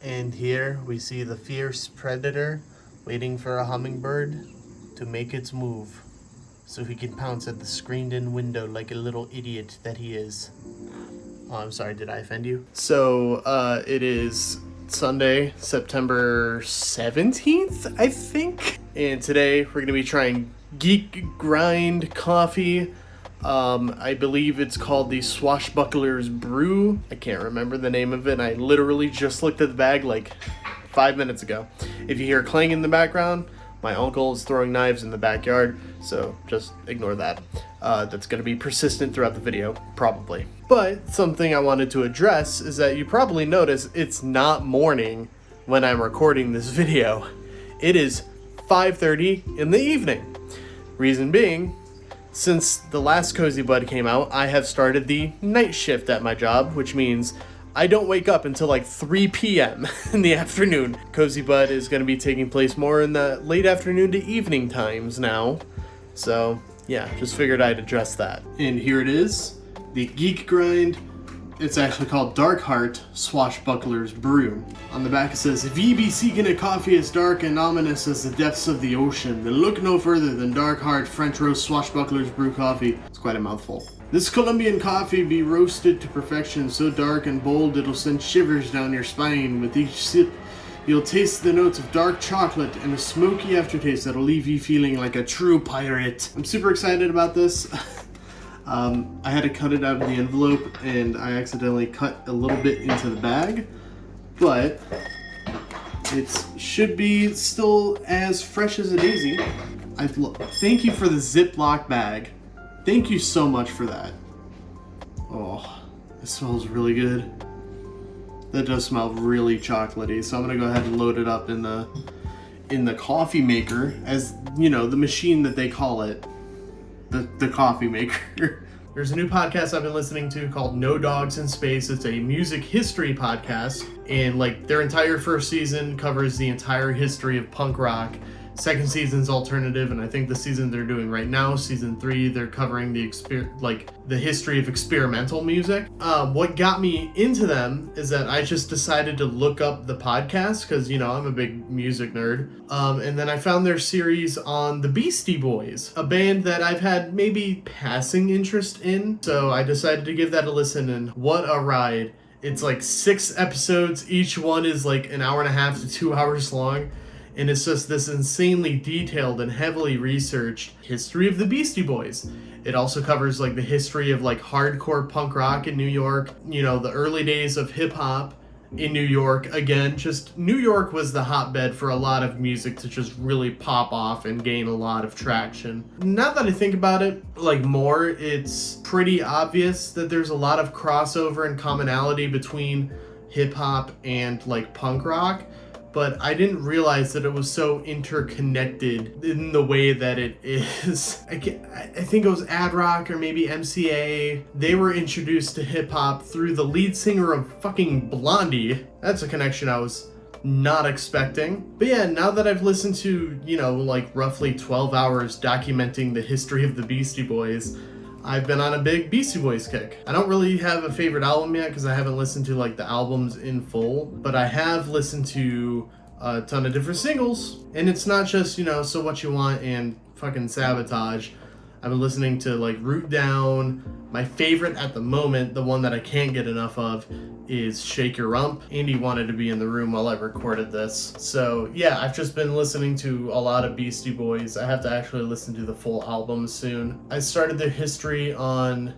And here we see the fierce predator waiting for a hummingbird to make its move so he can pounce at the screened-in window like a little idiot that he is. Oh, I'm sorry, did I offend you? So, it is Sunday, September 17th, I think? And today we're going to be trying Geek grind coffee. I believe it's called the Swashbuckler's Brew. I can't remember the name of it. I literally just looked at the bag like 5 minutes ago. If you hear clang in the background, my uncle is throwing knives in the backyard, so just ignore that. That's going to be persistent throughout the video, probably. But something I wanted to address is that you probably notice it's not morning when I'm recording this video. It is 5:30 in the evening. Reason being, since the last Cozy Bud came out, I have started the night shift at my job, which means I don't wake up until like 3 p.m. in the afternoon. Cozy Bud is going to be taking place more in the late afternoon to evening times now. So, yeah, just figured I'd address that. And here it is, the Geek Grind. It's actually called Dark Heart Swashbuckler's Brew. On the back it says, if ye be seeking a coffee as dark and ominous as the depths of the ocean, then look no further than Dark Heart French Roast Swashbuckler's Brew Coffee. It's quite a mouthful. This Colombian coffee be roasted to perfection, so dark and bold it'll send shivers down your spine. With each sip, you'll taste the notes of dark chocolate and a smoky aftertaste that'll leave you feeling like a true pirate. I'm super excited about this. I had to cut it out of the envelope and I accidentally cut a little bit into the bag, but it should be still as fresh as a daisy. Thank you for the Ziploc bag. Thank you so much for that. Oh, it smells really good. That does smell really chocolatey, so I'm gonna go ahead and load it up in the coffee maker, as you know, the machine that they call it. The coffee maker. There's a new podcast I've been listening to called No Dogs in Space. It's a music history podcast, and like their entire first season covers the entire history of punk rock. Second season's alternative, and I think the season they're doing right now, season 3, they're covering the history of experimental music. What got me into them is that I just decided to look up the podcast because, you know, I'm a big music nerd. And then I found their series on the Beastie Boys, a band that I've had maybe passing interest in. So I decided to give that a listen, and what a ride. It's like 6 episodes. Each one is like an hour and a half to 2 hours long. And it's just this insanely detailed and heavily researched history of the Beastie Boys. It also covers like the history of like hardcore punk rock in New York, you know, the early days of hip hop in New York. Again, just New York was the hotbed for a lot of music to just really pop off and gain a lot of traction. Now that I think about it, like more, it's pretty obvious that there's a lot of crossover and commonality between hip hop and like punk rock. But I didn't realize that it was so interconnected in the way that it is. I think it was Ad Rock or maybe MCA. They were introduced to hip hop through the lead singer of fucking Blondie. That's a connection I was not expecting. But yeah, now that I've listened to, you know, like roughly 12 hours documenting the history of the Beastie Boys, I've been on a big Beastie Boys kick. I don't really have a favorite album yet because I haven't listened to like the albums in full, but I have listened to a ton of different singles, and it's not just, you know, So What You Want and fucking Sabotage. I've been listening to like Root Down. My favorite at the moment, the one that I can't get enough of, is Shake Your Rump. Andy wanted to be in the room while I recorded this. So yeah, I've just been listening to a lot of Beastie Boys. I have to actually listen to the full album soon. I started their series on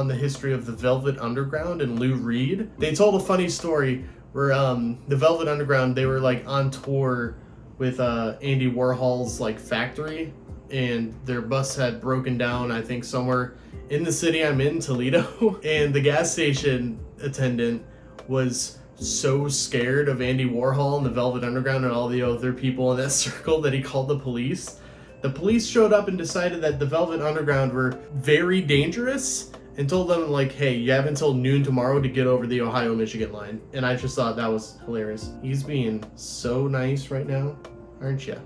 the history of the Velvet Underground and Lou Reed. They told a funny story where the Velvet Underground, they were like on tour with Andy Warhol's like factory, and their bus had broken down, I think somewhere in the city I'm in, Toledo, and the gas station attendant was so scared of Andy Warhol and the Velvet Underground and all the other people in that circle that he called the police. The police showed up and decided that the Velvet Underground were very dangerous and told them, like, hey, you have until noon tomorrow to get over the Ohio-Michigan line. And I just thought that was hilarious. He's being so nice right now, aren't you?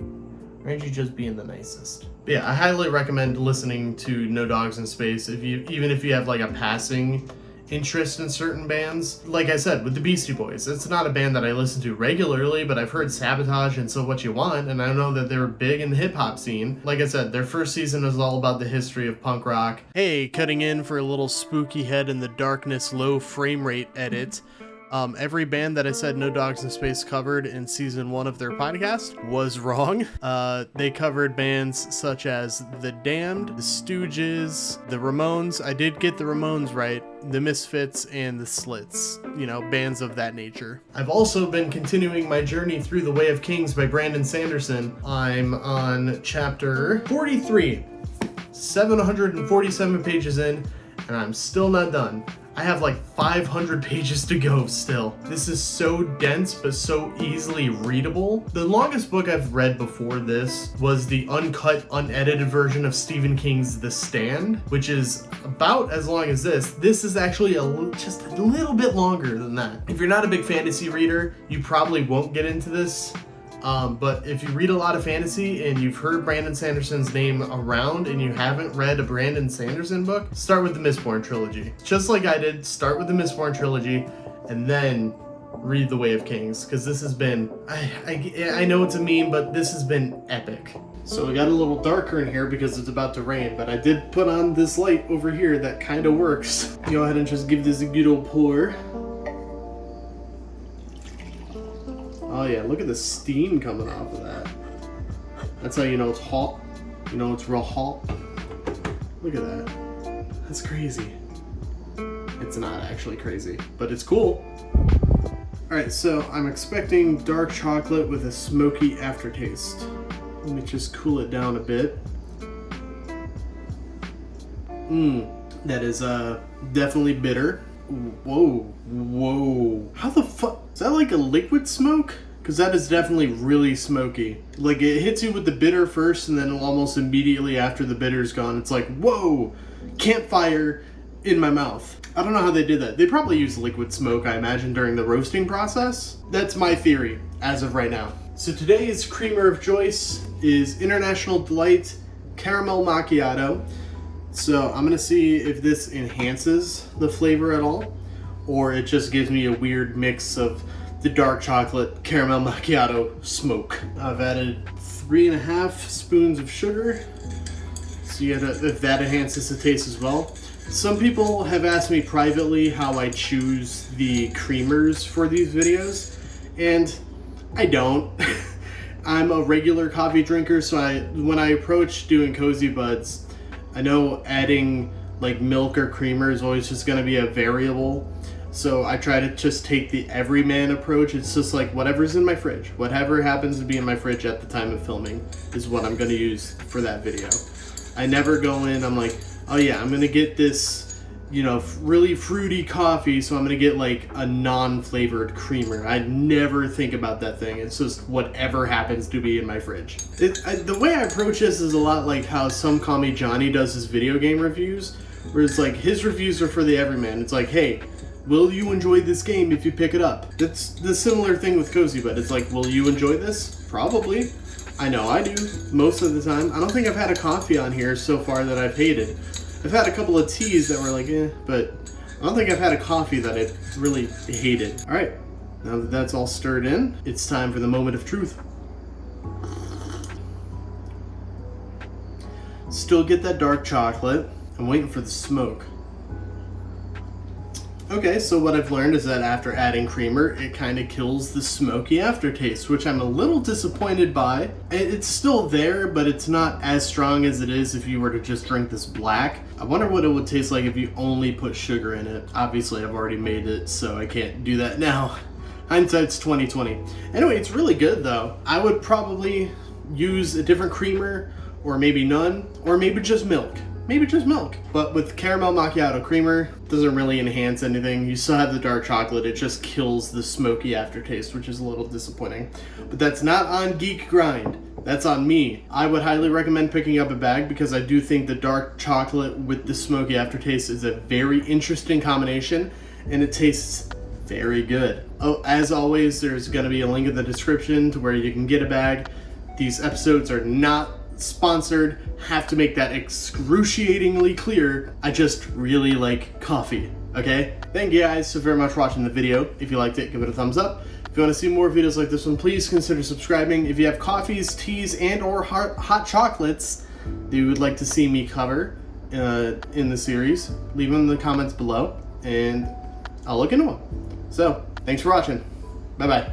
Aren't you just being the nicest? But yeah, I highly recommend listening to No Dogs in Space even if you have like a passing interest in certain bands. Like I said, with the Beastie Boys, it's not a band that I listen to regularly, but I've heard Sabotage and So What You Want, and I know that they were big in the hip-hop scene. Like I said, their first season was all about the history of punk rock. Hey, cutting in for a little spooky head in the darkness, low frame rate edit. Every band that I said No Dogs in Space covered in season 1 of their podcast was wrong. They covered bands such as The Damned, The Stooges, The Ramones. I did get The Ramones right. The Misfits, and The Slits. You know, bands of that nature. I've also been continuing my journey through The Way of Kings by Brandon Sanderson. I'm on chapter 43. 747 pages in, and I'm still not done. I have like 500 pages to go still. This is so dense, but so easily readable. The longest book I've read before this was the uncut, unedited version of Stephen King's The Stand, which is about as long as this. This is actually just a little bit longer than that. If you're not a big fantasy reader, you probably won't get into this. But if you read a lot of fantasy and you've heard Brandon Sanderson's name around and you haven't read a Brandon Sanderson book, start with the Mistborn trilogy. Just like I did, start with the Mistborn trilogy and then read The Way of Kings, because this has been, I know it's a meme, but this has been epic. So we got a little darker in here because it's about to rain, but I did put on this light over here that kind of works. Go ahead and just give this a good old pour. Oh yeah, look at the steam coming off of that. That's how you know it's hot. You know it's real hot. Look at that. That's crazy. It's not actually crazy, but it's cool. Alright, so I'm expecting dark chocolate with a smoky aftertaste. Let me just cool it down a bit. That is definitely bitter. Whoa, whoa. How the fuck? Is that like a liquid smoke? Because that is definitely really smoky. Like, it hits you with the bitter first, and then almost immediately after the bitter's gone, it's like, whoa, campfire in my mouth. I don't know how they did that. They probably used liquid smoke, I imagine, during the roasting process. That's my theory, as of right now. So today's creamer of choice is International Delight Caramel Macchiato. So I'm gonna see if this enhances the flavor at all, or it just gives me a weird mix of the dark chocolate caramel macchiato smoke. I've added 3.5 spoons of sugar, so you gotta, if that enhances the taste as well. Some people have asked me privately how I choose the creamers for these videos, and I don't. I'm a regular coffee drinker, so when I approach doing Cozy Buds, I know adding like milk or creamer is always just gonna be a variable. So I try to just take the everyman approach. It's just like whatever's in my fridge. Whatever happens to be in my fridge at the time of filming is what I'm gonna use for that video. I never go in, I'm like, oh yeah, I'm gonna get this, you know, really fruity coffee, so I'm gonna get like a non-flavored creamer. I never think about that thing. It's just whatever happens to be in my fridge. The way I approach this is a lot like how Some Call Me Johnny does his video game reviews, where it's like his reviews are for the everyman. It's like, hey, will you enjoy this game if you pick it up? That's the similar thing with Cozy Bud. It's like, will you enjoy this? Probably. I know I do, most of the time. I don't think I've had a coffee on here so far that I've hated. I've had a couple of teas that were like, but I don't think I've had a coffee that I really hated. All right, now that that's all stirred in, it's time for the moment of truth. Still get that dark chocolate. I'm waiting for the smoke. Okay, so what I've learned is that after adding creamer, it kind of kills the smoky aftertaste, which I'm a little disappointed by. It's still there, but it's not as strong as it is if you were to just drink this black. I wonder what it would taste like if you only put sugar in it. Obviously, I've already made it, so I can't do that now. Hindsight's 20/20. Anyway, it's really good though. I would probably use a different creamer, or maybe none, or maybe just milk. Maybe just milk. But with caramel macchiato creamer, doesn't really enhance anything. You still have the dark chocolate, it just kills the smoky aftertaste, which is a little disappointing. But that's not on Geek Grind, that's on me. I would highly recommend picking up a bag because I do think the dark chocolate with the smoky aftertaste is a very interesting combination, and it tastes very good. Oh, as always, there's gonna be a link in the description to where you can get a bag. These episodes are not sponsored, have to make that excruciatingly clear. I just really like coffee. Okay, thank you guys so very much for watching the video. If you liked it, give it a thumbs up. If you want to see more videos like this one, please consider subscribing. If you have coffees, teas, and or hot chocolates that you would like to see me cover in the series, leave them in the comments below, and I'll look into them. So, thanks for watching. Bye-bye.